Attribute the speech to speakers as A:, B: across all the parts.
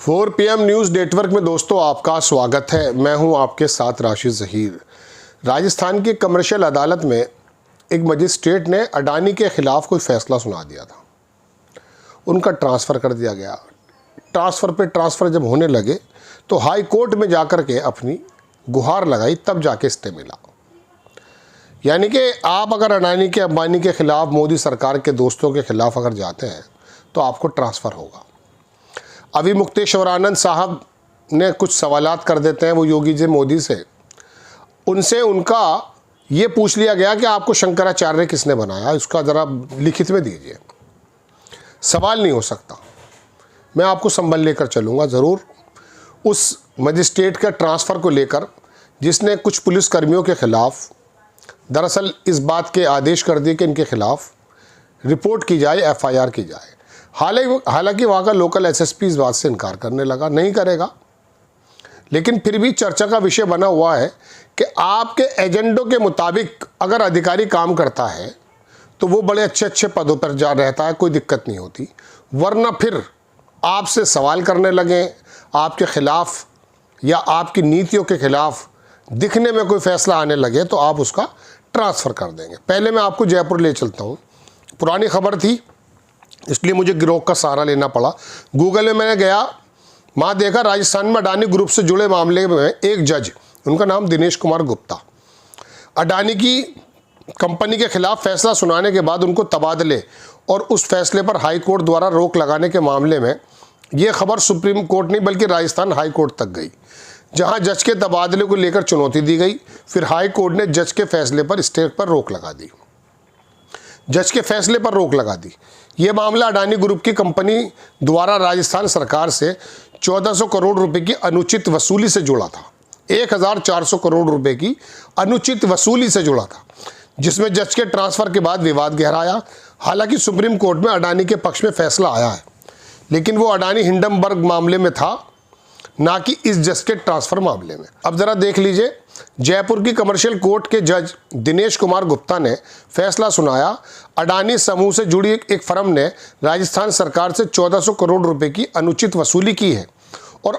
A: 4 PM news network में दोस्तों आपका स्वागत है। मैं हूं आपके साथ राशिद ज़हीर। राजस्थान की कमर्शियल अदालत में एक मजिस्ट्रेट ने अडानी के ख़िलाफ़ कोई फ़ैसला सुना दिया था। उनका ट्रांसफ़र कर दिया गया। ट्रांसफ़र पे ट्रांसफ़र जब होने लगे तो हाई कोर्ट में जाकर के अपनी गुहार लगाई, तब जाके स्टे मिला। यानी कि आप अगर अडानी के अंबानी के ख़िलाफ़, मोदी सरकार के दोस्तों के ख़िलाफ़ अगर जाते हैं तो आपको ट्रांसफ़र होगा। अभी मुक्तेश्वरानंद साहब ने कुछ सवालात कर देते हैं वो योगी जी मोदी से। उनसे उनका ये पूछ लिया गया कि आपको शंकराचार्य किसने बनाया, उसका ज़रा लिखित में दीजिए। सवाल नहीं हो सकता। मैं आपको संबल लेकर चलूँगा ज़रूर उस मजिस्ट्रेट का ट्रांसफ़र को लेकर, जिसने कुछ पुलिसकर्मियों के ख़िलाफ़ दरअसल इस बात के आदेश कर दिए कि इनके ख़िलाफ़ रिपोर्ट की जाए, FIR की जाए। हालांकि वहाँ का लोकल SSP इस बात से इनकार करने लगा, नहीं करेगा। लेकिन फिर भी चर्चा का विषय बना हुआ है कि आपके एजेंडों के मुताबिक अगर अधिकारी काम करता है तो वो बड़े अच्छे अच्छे पदों पर जा रहता है, कोई दिक्कत नहीं होती। वरना फिर आपसे सवाल करने लगें, आपके ख़िलाफ़ या आपकी नीतियों के ख़िलाफ़ दिखने में कोई फ़ैसला आने लगे तो आप उसका ट्रांसफ़र कर देंगे। पहले मैं आपको जयपुर ले चलता हूँ। पुरानी खबर थी, इसलिए मुझे गिरोह का सहारा लेना पड़ा। गूगल में मैंने गया, वहाँ देखा राजस्थान में अडानी ग्रुप से जुड़े मामले में एक जज, उनका नाम दिनेश कुमार गुप्ता, अडानी की कंपनी के खिलाफ फैसला सुनाने के बाद उनको तबादले और उस फैसले पर हाई कोर्ट द्वारा रोक लगाने के मामले में ये खबर सुप्रीम कोर्ट नहीं बल्कि राजस्थान हाई कोर्ट तक गई, जहाँ जज के तबादले को लेकर चुनौती दी गई। फिर हाई कोर्ट ने जज के फैसले पर स्टे पर रोक लगा दी, जज के फैसले पर रोक लगा दी। ये मामला अडानी ग्रुप की कंपनी द्वारा राजस्थान सरकार से 1400 करोड़ रुपए की अनुचित वसूली से जुड़ा था। 1400 करोड़ रुपए की अनुचित वसूली से जुड़ा था, जिसमें जज के ट्रांसफ़र के बाद विवाद गहराया। हालांकि सुप्रीम कोर्ट में अडानी के पक्ष में फैसला आया है, लेकिन वो अडानी हिंडनबर्ग मामले में था, ना कि इस जज के ट्रांसफ़र मामले में। अब ज़रा देख लीजिए, जयपुर की कमर्शियल कोर्ट के जज दिनेश कुमार गुप्ता ने फैसला सुनाया। अडानी समूह से जुड़ी एक फर्म ने राजस्थान सरकार से 1400 करोड़ रुपए की अनुचित वसूली की है और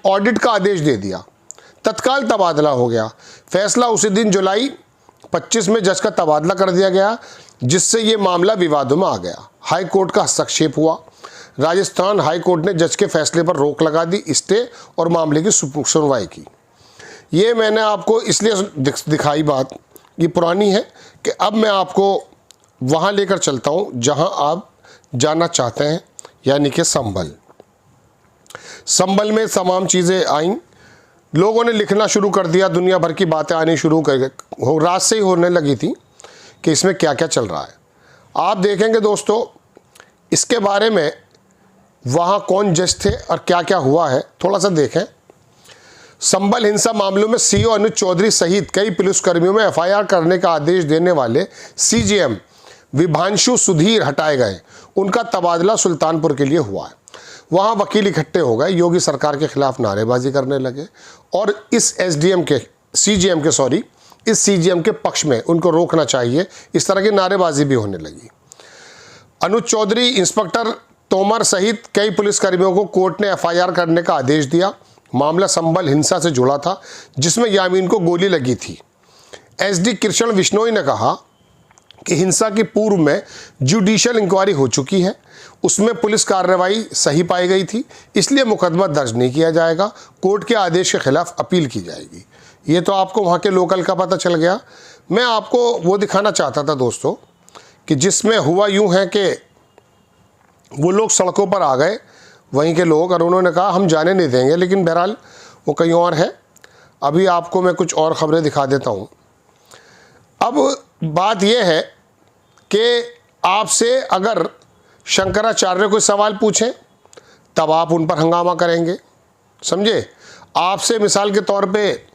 A: ऑडिट का आदेश दे दिया। तत्काल तबादला हो गया। फैसला उसी दिन जुलाई 25 में जज का तबादला कर दिया गया, जिससे ये मामला विवादों में आ गया। हाई कोर्ट का हस्तक्षेप हुआ। राजस्थान हाई कोर्ट ने जज के फैसले पर रोक लगा दी, स्टे और मामले की सुनवाई की। ये मैंने आपको इसलिए दिखाई बात, ये पुरानी है, कि अब मैं आपको वहाँ लेकर चलता हूँ जहाँ आप जाना चाहते हैं, यानी कि संभल। संभल में तमाम चीज़ें आईं, लोगों ने लिखना शुरू कर दिया, दुनिया भर की बातें आनी शुरू कर रात से ही होने लगी थी कि इसमें क्या क्या चल रहा है। आप देखेंगे दोस्तों, इसके बारे में वहाँ कौन जज थे और क्या क्या हुआ है, थोड़ा सा देखें। संभल हिंसा मामलों में CO अनुज चौधरी सहित कई पुलिसकर्मियों में FIR करने का आदेश देने वाले CJM विभांशु सुधीर हटाए गए। उनका तबादला सुल्तानपुर के लिए हुआ है। वहाँ वकील इकट्ठे हो गए, योगी सरकार के खिलाफ नारेबाजी करने लगे और इस CJM के पक्ष में उनको रोकना चाहिए, इस तरह की नारेबाजी भी होने लगी। अनुज चौधरी, इंस्पेक्टर तोमर सहित कई पुलिसकर्मियों को कोर्ट ने FIR करने का आदेश दिया। मामला संभल हिंसा से जुड़ा था, जिसमें यामीन को गोली लगी थी। SD कृष्ण विश्नोई ने कहा कि हिंसा की पूर्व में जुडिशियल इंक्वायरी हो चुकी है, उसमें पुलिस कार्रवाई सही पाई गई थी, इसलिए मुकदमा दर्ज नहीं किया जाएगा। कोर्ट के आदेश के खिलाफ अपील की जाएगी। ये तो आपको वहाँ के लोकल का पता चल गया। मैं आपको वो दिखाना चाहता था दोस्तों कि जिसमें हुआ यूँ है कि वो लोग सड़कों पर आ गए, वहीं के लोग, और उन्होंने कहा हम जाने नहीं देंगे, लेकिन बहरहाल वो कहीं और है। अभी आपको मैं कुछ और ख़बरें दिखा देता हूँ। अब बात यह है कि आपसे अगर शंकराचार्य कोई सवाल पूछें तब आप उन पर हंगामा करेंगे, समझे। आपसे मिसाल के तौर पे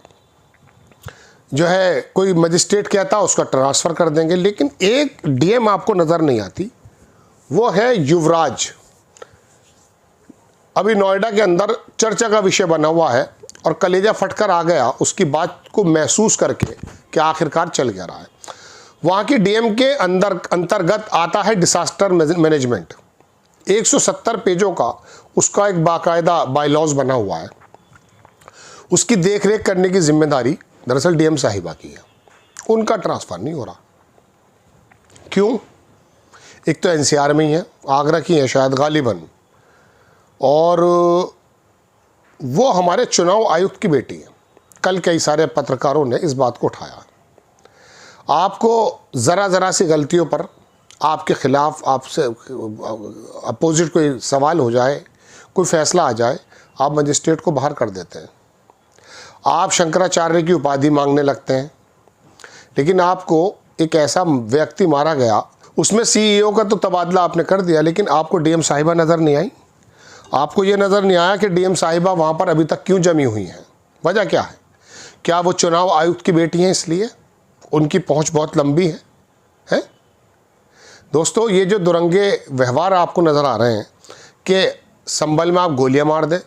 A: जो है कोई मजिस्ट्रेट कहता उसका ट्रांसफ़र कर देंगे। लेकिन एक DM आपको नज़र नहीं आती, वो है युवराज। अभी नोएडा के अंदर चर्चा का विषय बना हुआ है और कलेजा फटकर आ गया उसकी बात को महसूस करके कि आखिरकार चल क्या रहा है। वहाँ की DM के अंतर्गत आता है डिसास्टर मैनेजमेंट। 170 पेजों का उसका एक बाकायदा बायलॉज बना हुआ है। उसकी देख रेख करने की जिम्मेदारी दरअसल डीएम साहिबा की है, उनका ट्रांसफ़र नहीं हो रहा। क्यों? एक तो एनसीआर में ही है, आगरा की है शायद गालिबन, और वो हमारे चुनाव आयुक्त की बेटी है। कल कई सारे पत्रकारों ने इस बात को उठाया। आपको ज़रा सी गलतियों पर आपके ख़िलाफ़, आपसे अपोजिट कोई सवाल हो जाए, कोई फ़ैसला आ जाए, आप मजिस्ट्रेट को बाहर कर देते हैं। आप शंकराचार्य की उपाधि मांगने लगते हैं। लेकिन आपको एक ऐसा व्यक्ति मारा गया, उसमें सीईओ का तो तबादला आपने कर दिया, लेकिन आपको डीएम साहिबा नज़र नहीं आई। आपको ये नज़र नहीं आया कि डीएम साहिबा वहाँ पर अभी तक क्यों जमी हुई हैं। वजह क्या है? क्या वो चुनाव आयुक्त की बेटी हैं इसलिए? उनकी पहुँच बहुत लंबी है? दोस्तों, ये जो दुरंगे व्यवहार आपको नज़र आ रहे हैं कि संभल में आप गोलियां मार दें,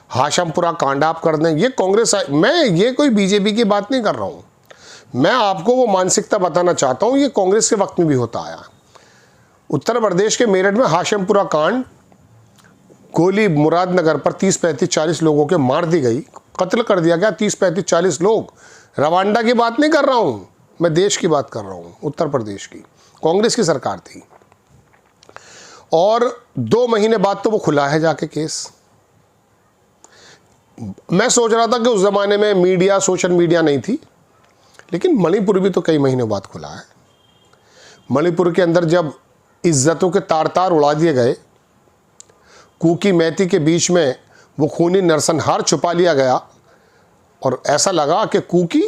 A: हाशमपुरा कांड आप कर दें, ये कांग्रेस, मैं ये कोई बीजेपी की बात नहीं कर रहा हूँ। मैं आपको वो मानसिकता बताना चाहता हूँ, ये कांग्रेस के वक्त में भी होता आया। उत्तर प्रदेश के मेरठ में हाशमपुरा कांड, गोली मुरादनगर पर 30-35-40 लोगों के मार दी गई, कत्ल कर दिया गया 30-35-40 लोग। रवांडा की बात नहीं कर रहा हूँ, मैं देश की बात कर रहा हूँ, उत्तर प्रदेश की। कांग्रेस की सरकार थी, और 2 महीने बाद तो वो खुला है जाके केस। मैं सोच रहा था कि उस ज़माने में मीडिया, सोशल मीडिया नहीं थी, लेकिन मणिपुर भी तो कई महीनों बाद खुला है। मणिपुर के अंदर जब इज्जतों के तार तार उड़ा दिए गए, कुकी मैती के बीच में वो खूनी नरसंहार छुपा लिया गया, और ऐसा लगा कि कुकी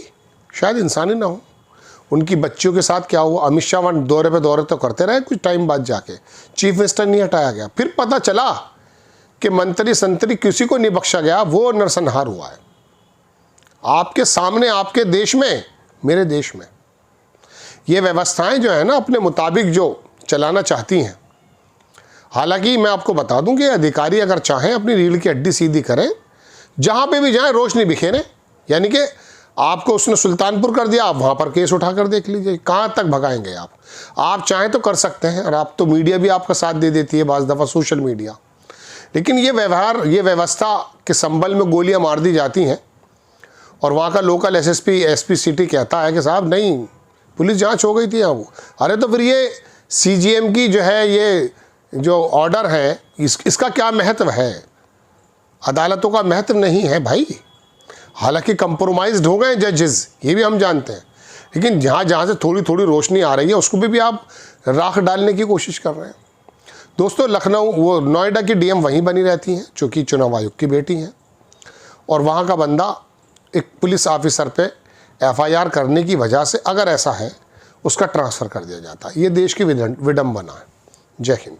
A: शायद इंसान ही ना हो। उनकी बच्चियों के साथ क्या हुआ? अमित शाह वहाँ दौरे पे दौरे तो करते रहे, कुछ टाइम बाद जाके चीफ मिनिस्टर नहीं हटाया गया। फिर पता चला कि मंत्री संतरी किसी को नहीं बख्शा गया, वो नरसंहार हुआ है आपके सामने, आपके देश में, मेरे देश में। ये व्यवस्थाएं जो है ना, अपने मुताबिक जो चलाना चाहती हैं। हालांकि मैं आपको बता दूं कि अधिकारी अगर चाहें अपनी रीढ़ की हड्डी सीधी करें, जहां पे भी जाएं रोशनी बिखेरें। यानी कि आपको उसने सुल्तानपुर कर दिया, आप वहां पर केस उठाकर देख लीजिए, कहां तक भगाएंगे आप। आप चाहें तो कर सकते हैं, और आप तो मीडिया भी आपका साथ दे देती है बाज़ दफ़ा, सोशल मीडिया। लेकिन ये व्यवहार, ये व्यवस्था के संबल में गोलियां मार दी जाती हैं, और वहाँ का लोकल एसपी सिटी कहता है कि साहब नहीं, पुलिस जांच हो गई थी यहाँ। अरे तो फिर ये सीजीएम की जो है, ये जो ऑर्डर है, इसका क्या महत्व है? अदालतों का महत्व नहीं है भाई। हालांकि कंप्रोमाइज्ड हो गए जजेस, ये भी हम जानते हैं, लेकिन जहाँ से थोड़ी थोड़ी रोशनी आ रही है, उसको भी आप राख डालने की कोशिश कर रहे हैं। दोस्तों, लखनऊ, वो नोएडा की डीएम वहीं बनी रहती हैं, जो कि चुनाव आयुक्त की बेटी हैं, और वहाँ का बंदा एक पुलिस ऑफिसर पे एफआईआर करने की वजह से, अगर ऐसा है, उसका ट्रांसफ़र कर दिया जाता है। ये देश की विडंबना है। जय हिंद।